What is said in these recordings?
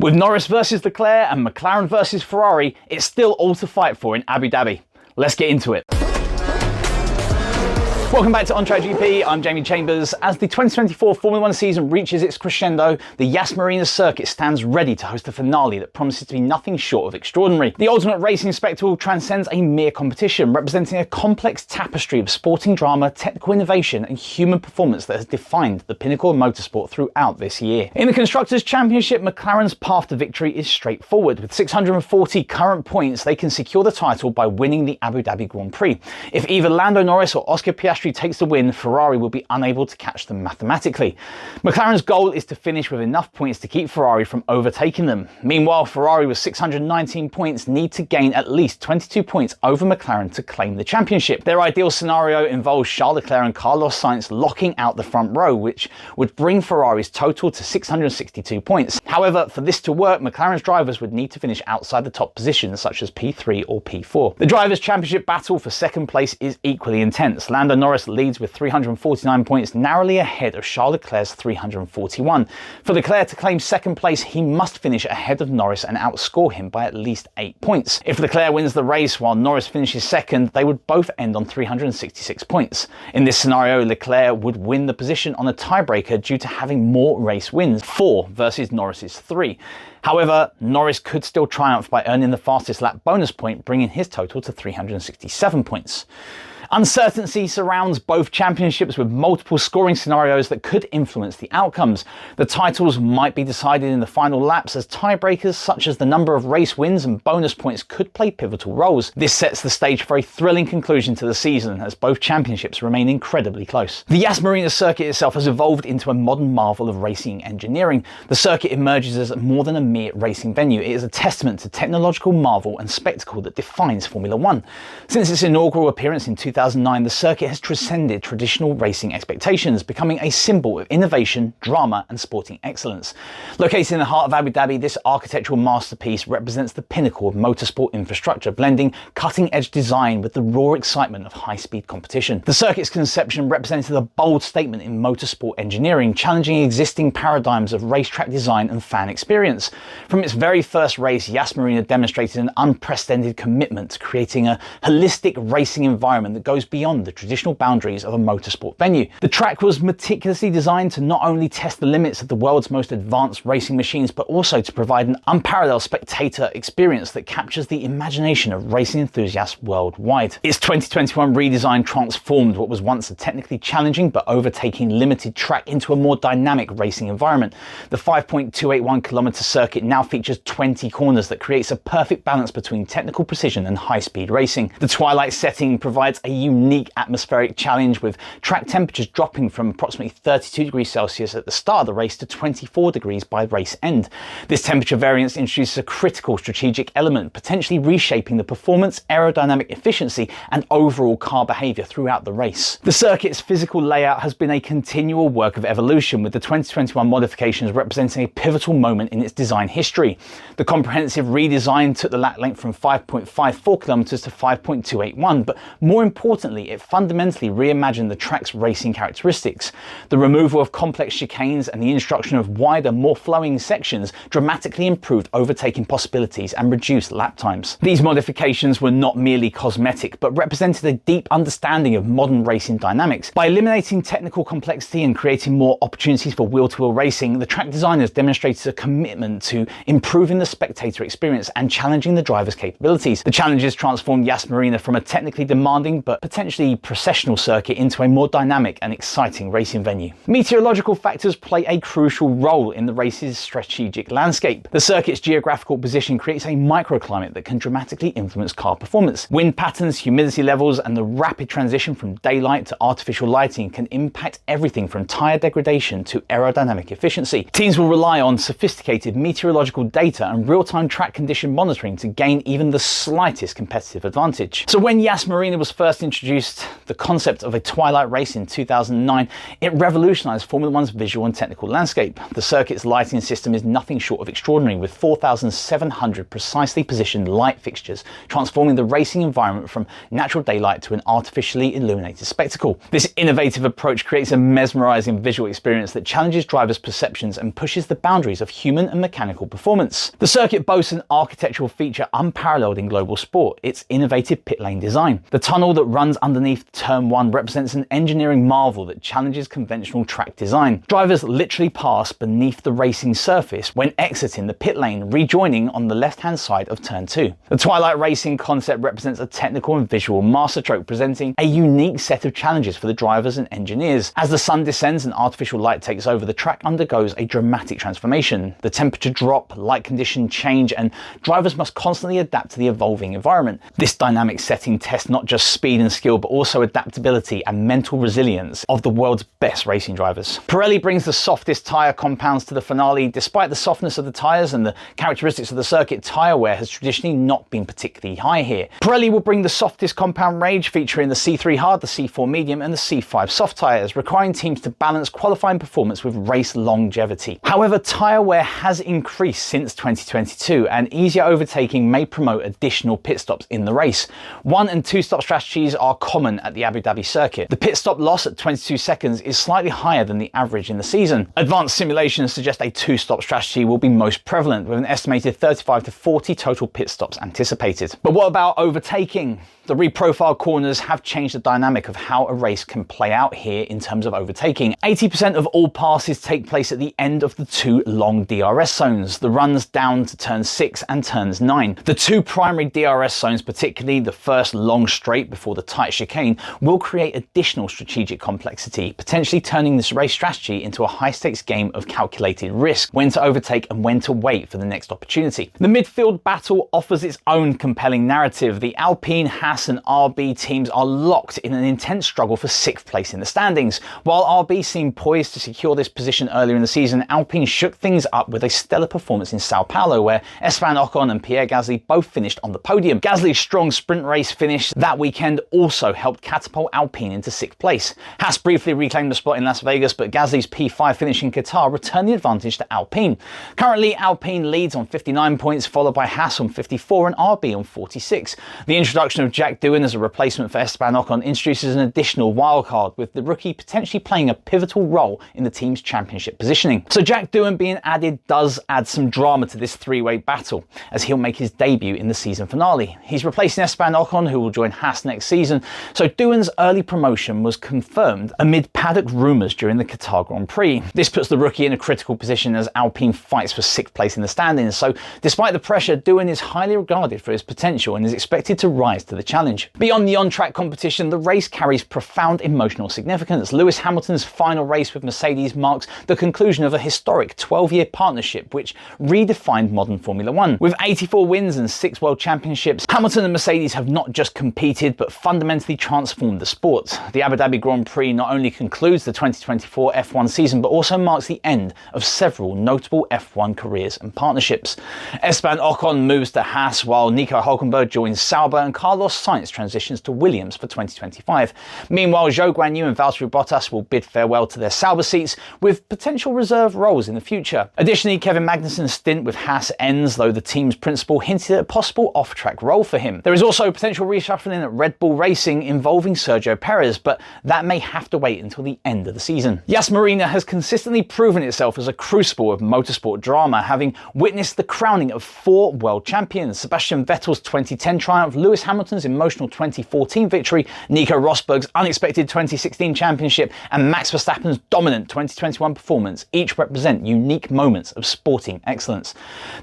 With Norris versus Leclerc and McLaren versus Ferrari, it's still all to fight for in Abu Dhabi. Let's get into it. Welcome back to On Track GP, I'm Jamie Chambers. As the 2024 Formula 1 season reaches its crescendo, the Yas Marina Circuit stands ready to host a finale that promises to be nothing short of extraordinary. The ultimate racing spectacle transcends a mere competition, representing a complex tapestry of sporting drama, technical innovation and human performance that has defined the pinnacle of motorsport throughout this year. In the Constructors' Championship, McLaren's path to victory is straightforward. With 640 current points, they can secure the title by winning the Abu Dhabi Grand Prix. If either Lando Norris or Oscar Piastri takes the win, Ferrari will be unable to catch them mathematically. McLaren's goal is to finish with enough points to keep Ferrari from overtaking them. Meanwhile, Ferrari with 619 points need to gain at least 22 points over McLaren to claim the championship. Their ideal scenario involves Charles Leclerc and Carlos Sainz locking out the front row, which would bring Ferrari's total to 662 points. However, for this to work, McLaren's drivers would need to finish outside the top positions such as P3 or P4. The Drivers' Championship battle for second place is equally intense. Lando Norris leads with 349 points, narrowly ahead of Charles Leclerc's 341. For Leclerc to claim second place, he must finish ahead of Norris and outscore him by at least 8 points. If Leclerc wins the race while Norris finishes second, they would both end on 366 points. In this scenario, Leclerc would win the position on a tiebreaker due to having more race wins, 4 versus Norris's 3. However, Norris could still triumph by earning the fastest lap bonus point, bringing his total to 367 points. Uncertainty surrounds both championships with multiple scoring scenarios that could influence the outcomes. The titles might be decided in the final laps, as tiebreakers such as the number of race wins and bonus points could play pivotal roles. This sets the stage for a thrilling conclusion to the season, as both championships remain incredibly close. The Yas Marina Circuit itself has evolved into a modern marvel of racing engineering. The circuit emerges as more than a mere racing venue. It is a testament to technological marvel and spectacle that defines Formula 1. Since its inaugural appearance in 2009, the circuit has transcended traditional racing expectations, becoming a symbol of innovation, drama and sporting excellence. Located in the heart of Abu Dhabi, this architectural masterpiece represents the pinnacle of motorsport infrastructure, blending cutting-edge design with the raw excitement of high-speed competition. The circuit's conception represented a bold statement in motorsport engineering, challenging existing paradigms of racetrack design and fan experience. From its very first race, Yas Marina demonstrated an unprecedented commitment to creating a holistic racing environment that goes beyond the traditional boundaries of a motorsport venue. The track was meticulously designed to not only test the limits of the world's most advanced racing machines, but also to provide an unparalleled spectator experience that captures the imagination of racing enthusiasts worldwide. Its 2021 redesign transformed what was once a technically challenging but overtaking limited track into a more dynamic racing environment. The 5.281 kilometer circuit now features 20 corners that creates a perfect balance between technical precision and high-speed racing. The twilight setting provides a unique atmospheric challenge, with track temperatures dropping from approximately 32 degrees Celsius at the start of the race to 24 degrees by race end. This temperature variance introduces a critical strategic element, potentially reshaping the performance, aerodynamic efficiency and overall car behaviour throughout the race. The circuit's physical layout has been a continual work of evolution, with the 2021 modifications representing a pivotal moment in its design history. The comprehensive redesign took the lap length from 5.54 kilometers to 5.281, but more importantly, it fundamentally reimagined the track's racing characteristics. The removal of complex chicanes and the introduction of wider, more flowing sections dramatically improved overtaking possibilities and reduced lap times. These modifications were not merely cosmetic, but represented a deep understanding of modern racing dynamics. By eliminating technical complexity and creating more opportunities for wheel-to-wheel racing, the track designers demonstrated a commitment to improving the spectator experience and challenging the driver's capabilities. The challenges transformed Yas Marina from a technically demanding but potentially processional circuit into a more dynamic and exciting racing venue. Meteorological factors play a crucial role in the race's strategic landscape. The circuit's geographical position creates a microclimate that can dramatically influence car performance. Wind patterns, humidity levels and the rapid transition from daylight to artificial lighting can impact everything from tyre degradation to aerodynamic efficiency. Teams will rely on sophisticated meteorological data and real-time track condition monitoring to gain even the slightest competitive advantage. So when Yas Marina was first first introduced the concept of a twilight race in 2009, it revolutionized Formula One's visual and technical landscape. The circuit's lighting system is nothing short of extraordinary, with 4,700 precisely positioned light fixtures, transforming the racing environment from natural daylight to an artificially illuminated spectacle. This innovative approach creates a mesmerizing visual experience that challenges drivers' perceptions and pushes the boundaries of human and mechanical performance. The circuit boasts an architectural feature unparalleled in global sport, its innovative pit lane design. The tunnel that runs underneath Turn 1 represents an engineering marvel that challenges conventional track design. Drivers literally pass beneath the racing surface when exiting the pit lane, rejoining on the left-hand side of Turn 2. The twilight racing concept represents a technical and visual masterstroke, presenting a unique set of challenges for the drivers and engineers. As the sun descends and artificial light takes over, the track undergoes a dramatic transformation. The temperature drop, light condition change, and drivers must constantly adapt to the evolving environment. This dynamic setting tests not just speed and skill, but also adaptability and mental resilience of the world's best racing drivers. Pirelli brings the softest tyre compounds to the finale. Despite the softness of the tyres and the characteristics of the circuit, tyre wear has traditionally not been particularly high here. Pirelli will bring the softest compound range, featuring the C3 hard, the C4 medium and the C5 soft tyres, requiring teams to balance qualifying performance with race longevity. However, tyre wear has increased since 2022, and easier overtaking may promote additional pit stops in the race. 1 and 2 stop strategies are common at the Abu Dhabi circuit. The pit stop loss at 22 seconds is slightly higher than the average in the season. Advanced simulations suggest a 2-stop strategy will be most prevalent, with an estimated 35 to 40 total pit stops anticipated. But what about overtaking? The reprofiled corners have changed the dynamic of how a race can play out here in terms of overtaking. 80% of all passes take place at the end of the 2 long DRS zones, the runs down to turn 6 and turns 9. The 2 primary DRS zones, particularly the first long straight before the tight chicane, will create additional strategic complexity, potentially turning this race strategy into a high-stakes game of calculated risk, when to overtake and when to wait for the next opportunity. The midfield battle offers its own compelling narrative. The Alpine, Haas and RB teams are locked in an intense struggle for 6th place in the standings. While RB seemed poised to secure this position earlier in the season, Alpine shook things up with a stellar performance in Sao Paulo, where Esteban Ocon and Pierre Gasly both finished on the podium. Gasly's strong sprint race finish that weekend also helped catapult Alpine into 6th place. Haas briefly reclaimed the spot in Las Vegas, but Gasly's P5 finish in Qatar returned the advantage to Alpine. Currently, Alpine leads on 59 points, followed by Haas on 54 and RB on 46. The introduction of Jack Doohan as a replacement for Esteban Ocon introduces an additional wildcard, with the rookie potentially playing a pivotal role in the team's championship positioning. So Jack Doohan being added does add some drama to this 3-way battle, as he'll make his debut in the season finale. He's replacing Esteban Ocon, who will join Haas next season, so Doohan's early promotion was confirmed amid paddock rumours during the Qatar Grand Prix. This puts the rookie in a critical position as Alpine fights for 6th place in the standings, so despite the pressure, Doohan is highly regarded for his potential and is expected to rise to the challenge. Beyond the on-track competition, the race carries profound emotional significance. Lewis Hamilton's final race with Mercedes marks the conclusion of a historic 12-year partnership which redefined modern Formula One. With 84 wins and 6 world championships, Hamilton and Mercedes have not just competed but fundamentally transformed the sport. The Abu Dhabi Grand Prix not only concludes the 2024 F1 season but also marks the end of several notable F1 careers and partnerships. Esteban Ocon moves to Haas, while Nico Hülkenberg joins Sauber and Carlos Sainz transitions to Williams for 2025. Meanwhile, Zhou Guanyu and Valtteri Bottas will bid farewell to their Sauber seats, with potential reserve roles in the future. Additionally, Kevin Magnussen's stint with Haas ends, though the team's principal hinted at a possible off-track role for him. There is also potential reshuffling at Red Bull Racing involving Sergio Perez, but that may have to wait until the end of the season. Yas Marina has consistently proven itself as a crucible of motorsport drama, having witnessed the crowning of 4 world champions: Sebastian Vettel's 2010 triumph, Lewis Hamilton's emotional 2014 victory, Nico Rosberg's unexpected 2016 championship, and Max Verstappen's dominant 2021 performance each represent unique moments of sporting excellence.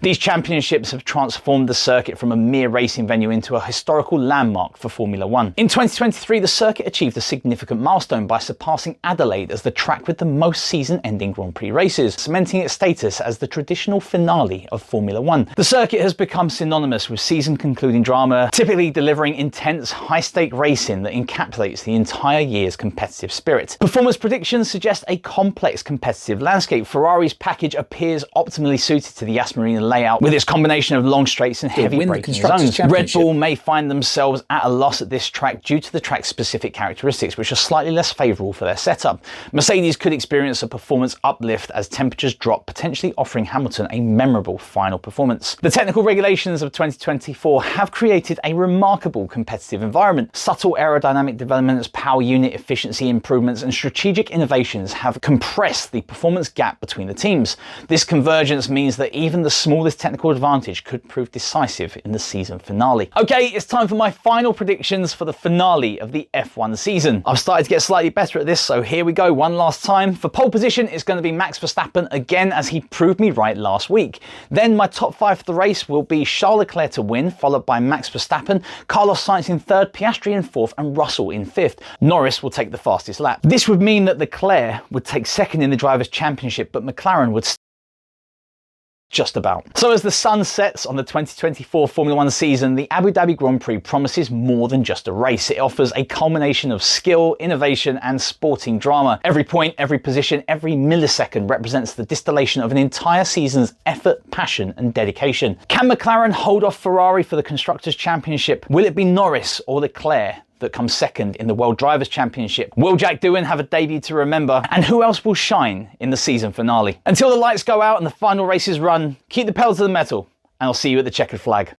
These championships have transformed the circuit from a mere racing venue into a historical landmark for Formula One. In 2023, the circuit achieved a significant milestone by surpassing Adelaide as the track with the most season-ending Grand Prix races, cementing its status as the traditional finale of Formula One. The circuit has become synonymous with season-concluding drama, typically delivering intense, high-stake racing that encapsulates the entire year's competitive spirit. Performance predictions suggest a complex competitive landscape. Ferrari's package appears optimally suited to the Yas Marina layout, with its combination of long straights and heavy braking zones. Red Bull may find themselves at a loss at this test track due to the track's specific characteristics, which are slightly less favourable for their setup. Mercedes could experience a performance uplift as temperatures drop, potentially offering Hamilton a memorable final performance. The technical regulations of 2024 have created a remarkable competitive environment. Subtle aerodynamic developments, power unit efficiency improvements, and strategic innovations have compressed the performance gap between the teams. This convergence means that even the smallest technical advantage could prove decisive in the season finale. Okay, it's time for my final predictions for the finale of the F1 season. I've started to get slightly better at this, so here we go one last time. For pole position, it's going to be Max Verstappen again, as he proved me right last week. Then my top 5 for the race will be Charles Leclerc to win, followed by Max Verstappen, Carlos Sainz in 3rd, Piastri in 4th, and Russell in 5th. Norris will take the fastest lap. This would mean that Leclerc would take 2nd in the Drivers' Championship, but McLaren would just about. So as the sun sets on the 2024 Formula 1 season, the Abu Dhabi Grand Prix promises more than just a race. It offers a culmination of skill, innovation, and sporting drama. Every point, every position, every millisecond represents the distillation of an entire season's effort, passion, and dedication. Can McLaren hold off Ferrari for the Constructors' Championship? Will it be Norris or Leclerc that comes 2nd in the World Drivers' Championship? Will Jack Doohan have a debut to remember? And who else will shine in the season finale? Until the lights go out and the final race is run, keep the pedal to the metal, and I'll see you at the checkered flag.